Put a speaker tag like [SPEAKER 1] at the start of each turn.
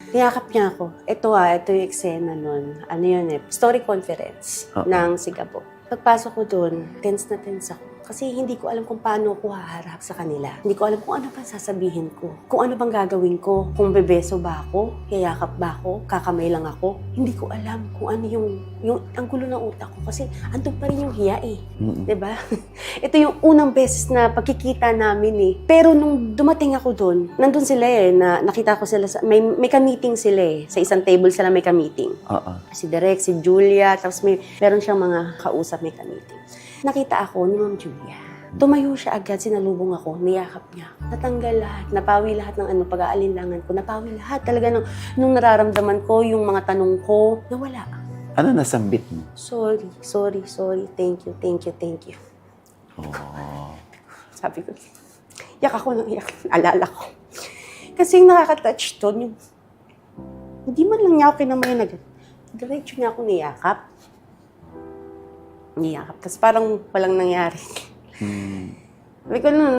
[SPEAKER 1] Niyakap niya ako. Ito yung eksena nun. Ano yun story conference ng Sigabo. Pagpasok ko doon, tense na tense ako. Kasi hindi ko alam kung paano ako haharap sa kanila. Hindi ko alam kung ano bang sasabihin ko. Kung ano bang gagawin ko. Kung bebeso ba ako, yayakap ba ako, kakamay lang ako. Hindi ko alam kung ano yung ang gulo ng utak ko. Kasi andun pa rin yung hiya eh. Diba? Ito yung unang beses na pagkikita namin eh. Pero nung dumating ako doon, nandun sila na nakita ko sila, may ka-meeting sila sa isang table sila may ka-meeting. Si Direk, si Julia, tapos meron siyang mga kausap may ka-meeting. Nakita ako ni Ma'am Julia. Tumayo siya agad, sinalubong ako, niyakap niya. Natanggal lahat, napawi lahat ng pag-aalinlangan ko, napawi lahat. Talaga nung nararamdaman ko, yung mga tanong ko, nawala.
[SPEAKER 2] Ano nasambit mo?
[SPEAKER 1] Sorry, thank you.
[SPEAKER 2] Oh.
[SPEAKER 1] Sabi ko, yak ako ng yak, alala ko. Kasi yung nakaka-touch doon, yung hindi man lang niya ako kinamay na diretso niya ako niyakap. Tapos parang walang nangyari. Sabi ko